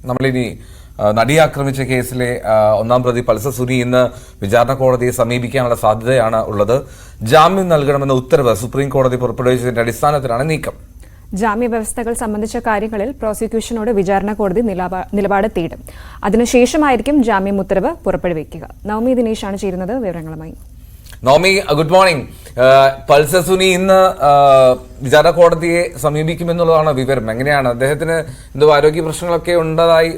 നമ്മളിനി നടിയെ ആക്രമിച്ച കേസിലെ ഒന്നാം പ്രതി പൾസർ സുനി ഇന്ന് വിചാരണ കോടതിയെ സമീപിക്കാനുള്ള സാധ്യതയാണ് ഉള്ളത്. ജാമ്യം നൽകണമെന്ന ഉത്തരവ് സുപ്രീം കോടതി പുറപ്പെടുവിച്ചതിന്റെ അടിസ്ഥാനത്തിലാണ് നീക്കം. ജാമ്യ വ്യവസ്ഥകൾ സംബന്ധിച്ച കാര്യങ്ങളിൽ പ്രോസിക്യൂഷനോട് വിചാരണ കോടതി നിലപാട് തേടും. അതിനുശേഷമായിരിക്കും ജാമ്യം ഉത്തരവ് പുറപ്പെടുവിക്കുക. നവമി ദിനേശാണ് ചേരുന്നത് വിവരങ്ങളുമായി. Navami, good morning. Pulsar Suni ഇന്ന് വിചാരണ കോടതിയെ സമീപിക്കുമെന്നുള്ളതാണ് വിവരം. എങ്ങനെയാണ് അദ്ദേഹത്തിന് എന്തോ ആരോഗ്യ പ്രശ്നങ്ങളൊക്കെ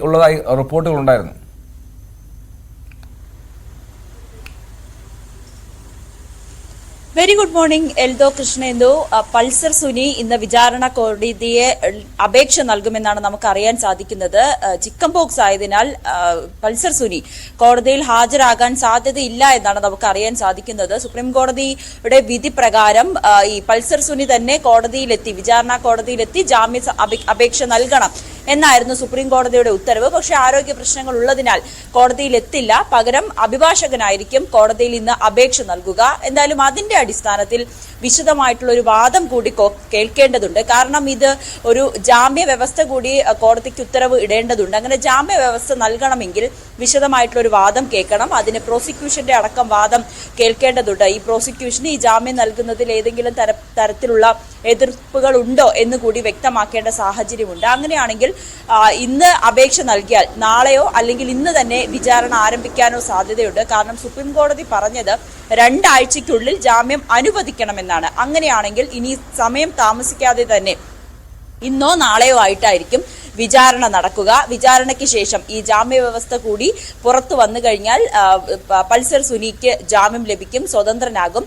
ഉള്ളതായി റിപ്പോർട്ടുകൾ ഉണ്ടായിരുന്നു? Very good morning Eldho Krishnendu. Pulsar Suni ഇന്ന് വിചാരണ കോടതിയെ അപേക്ഷ നൽകുമെന്നാണ് നമുക്ക് അറിയാൻ സാധിക്കുന്നത്. ചിക്കൻ പോക്സ് ആയതിനാൽ പൾസർ സുനി കോടതിയിൽ ഹാജരാകാൻ സാധ്യതയില്ല എന്നാണ് നമുക്ക് അറിയാൻ സാധിക്കുന്നത്. സുപ്രീം കോടതിയുടെ വിധി പ്രകാരം ഈ പൾസർ സുനി തന്നെ വിചാരണ കോടതിയിലെത്തി ജാമ്യ അപേക്ഷ നൽകണം എന്നായിരുന്നു സുപ്രീം കോടതിയുടെ ഉത്തരവ്. പക്ഷേ ആരോഗ്യ പ്രശ്നങ്ങൾ ഉള്ളതിനാൽ കോടതിയിൽ എത്തില്ല. പകരം അഭിഭാഷകനായിരിക്കും കോടതിയിൽ ഇന്ന് അപേക്ഷ നൽകുക. എന്തായാലും അതിന്റെ അടിസ്ഥാനത്തിൽ വിശദമായിട്ടുള്ള ഒരു വാദം കൂടി കേൾക്കേണ്ടതുണ്ട്. കാരണം ഇത് ഒരു ജാമ്യ വ്യവസ്ഥ കൂടി കോടതിക്ക് ഉത്തരവ് ഇടേണ്ടതുണ്ട്. അങ്ങനെ ജാമ്യ വ്യവസ്ഥ നൽകണമെങ്കിൽ വിശദമായിട്ടുള്ള ഒരു വാദം കേൾക്കണം. അതിന് പ്രോസിക്യൂഷന്റെ അടക്കം വാദം കേൾക്കേണ്ടതുണ്ട്. ഈ പ്രോസിക്യൂഷന് ഈ ജാമ്യം നൽകുന്നതിൽ ഏതെങ്കിലും തരത്തിലുള്ള എതിർപ്പുകൾ ഉണ്ടോ എന്ന് കൂടി വ്യക്തമാക്കേണ്ട സാഹചര്യമുണ്ട്. അങ്ങനെയാണെങ്കിൽ ഇന്ന് അപേക്ഷ നൽകിയാൽ നാളെയോ അല്ലെങ്കിൽ ഇന്ന് തന്നെ വിചാരണ ആരംഭിക്കാനോ സാധ്യതയുണ്ട്. കാരണം സുപ്രീം കോടതി പറഞ്ഞത് 2 ആഴ്ചയ്ക്കുള്ളിൽ ജാമ്യം അനുവദിക്കണമെന്നാണ്. അങ്ങനെയാണെങ്കിൽ ഇനി സമയം താമസിക്കാതെ തന്നെ ഇന്നോ നാളെയോ ആയിട്ടായിരിക്കും വിചാരണ നടക്കുക. വിചാരണയ്ക്ക് ശേഷം ഈ ജാമ്യ വ്യവസ്ഥ കൂടി പുറത്തു വന്നു കഴിഞ്ഞാൽ പൾസർ സുനിക്ക് ജാമ്യം ലഭിക്കും, സ്വതന്ത്രനാകും.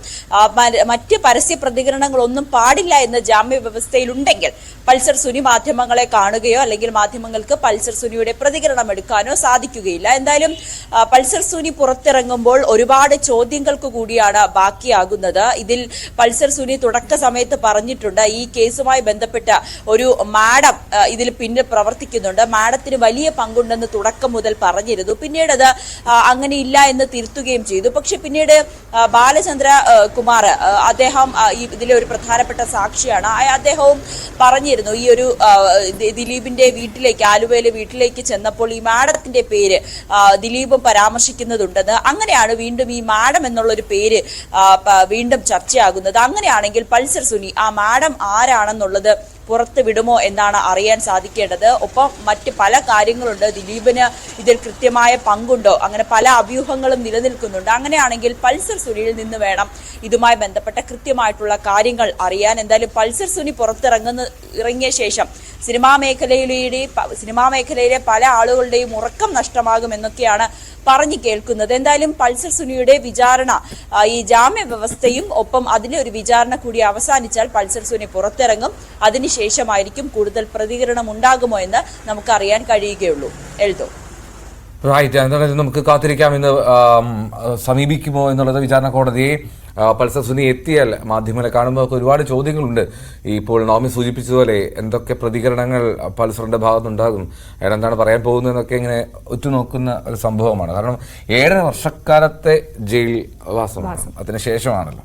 മറ്റ് പരസ്യ പ്രതികരണങ്ങളൊന്നും പാടില്ല എന്ന് ജാമ്യ വ്യവസ്ഥയിലുണ്ടെങ്കിൽ പൾസർ സുനി മാധ്യമങ്ങളെ കാണുകയോ അല്ലെങ്കിൽ മാധ്യമങ്ങൾക്ക് പൾസർ സുനിയുടെ പ്രതികരണം എടുക്കാനോ സാധിക്കുകയില്ല. എന്തായാലും പൾസർ സുനി പുറത്തിറങ്ങുമ്പോൾ ഒരുപാട് ചോദ്യങ്ങൾക്ക് കൂടിയാണ് ബാക്കിയാകുന്നത്. ഇതിൽ പൾസർ സുനി തുടക്ക സമയത്ത് പറഞ്ഞിട്ടുണ്ട്, ഈ കേസുമായി ബന്ധപ്പെട്ട ഒരു മാഡം ഇതിൽ പിന്നെ പ്രവർത്തിക്കുന്നുണ്ട്, മാഡത്തിന് വലിയ പങ്കുണ്ടെന്ന് തുടക്കം മുതൽ പറഞ്ഞിരുന്നു. പിന്നീട് അത് അങ്ങനെയില്ല എന്ന് തിരുത്തുകയും ചെയ്തു. പക്ഷെ പിന്നീട് ബാലചന്ദ്ര കുമാർ, അദ്ദേഹം ഇതിലെ ഒരു പ്രധാനപ്പെട്ട സാക്ഷിയാണ്, അദ്ദേഹവും പറഞ്ഞിരുന്നു ഈ ഒരു ദിലീപിന്റെ വീട്ടിലേക്ക്, ആലുവയിലെ വീട്ടിലേക്ക് ചെന്നപ്പോൾ ഈ മാഡത്തിന്റെ പേര് ദിലീപും പരാമർശിക്കുന്നതുണ്ടെന്ന്. അങ്ങനെയാണ് വീണ്ടും ഈ മാഡം എന്നുള്ളൊരു പേര് വീണ്ടും ചർച്ചയാകുന്നത്. അങ്ങനെയാണെങ്കിൽ പൾസർ സുനി ആ മാഡം ആരാണെന്നുള്ളത് പുറത്ത് വിടുമോ എന്നാണ് അറിയാൻ സാധിക്കേണ്ടത്. ഒപ്പം മറ്റ് പല കാര്യങ്ങളുണ്ട്, ദിലീപിന് ഇതിൽ കൃത്യമായ പങ്കുണ്ടോ, അങ്ങനെ പല അഭ്യൂഹങ്ങളും നിലനിൽക്കുന്നുണ്ട്. അങ്ങനെയാണെങ്കിൽ പൾസർ സുനിയിൽ നിന്ന് വേണം ഇതുമായി ബന്ധപ്പെട്ട കൃത്യമായിട്ടുള്ള കാര്യങ്ങൾ അറിയാൻ. എന്തായാലും പൾസർ സുനി ഇറങ്ങിയ ശേഷം സിനിമാ മേഖലയിലെ പല ആളുകളുടെയും ഉറക്കം നഷ്ടമാകുമെന്നൊക്കെയാണ് പറഞ്ഞു കേൾക്കുന്നത്. എന്തായാലും പൾസർ സുനിയുടെ വിചാരണ, ഈ ജാമ്യ വ്യവസ്ഥയും ഒപ്പം അതിലെ ഒരു വിചാരണ കൂടി അവസാനിച്ചാൽ പൾസർ സുനി പുറത്തിറങ്ങും. അതിനുശേഷമായിരിക്കും കൂടുതൽ പ്രതികരണം ഉണ്ടാകുമോ എന്ന് നമുക്കറിയാൻ കഴിയുകയുള്ളൂ. എൽദോ റൈറ്റ്, എന്തായാലും നമുക്ക് കാത്തിരിക്കാം. ഇന്ന് സമീപിക്കുമോ എന്നുള്ളത് വിചാരണ കോടതിയെ. പൾസർ സുനി എത്തിയാൽ മാധ്യമങ്ങളെ കാണുമ്പോൾ ഒരുപാട് ചോദ്യങ്ങളുണ്ട്. ഇപ്പോൾ നവമി സൂചിപ്പിച്ചതുപോലെ എന്തൊക്കെ പ്രതികരണങ്ങൾ പൾസറിന്റെ ഭാഗത്തുണ്ടാകും, അയാൾ എന്താണ് പറയാൻ പോകുന്നതെന്നൊക്കെ ഇങ്ങനെ ഉറ്റുനോക്കുന്ന ഒരു സംഭവമാണ്. കാരണം 7.5 വർഷക്കാലത്തെ ജയിൽ വാസം അതിനുശേഷമാണല്ലോ.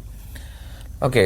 ഓക്കെ.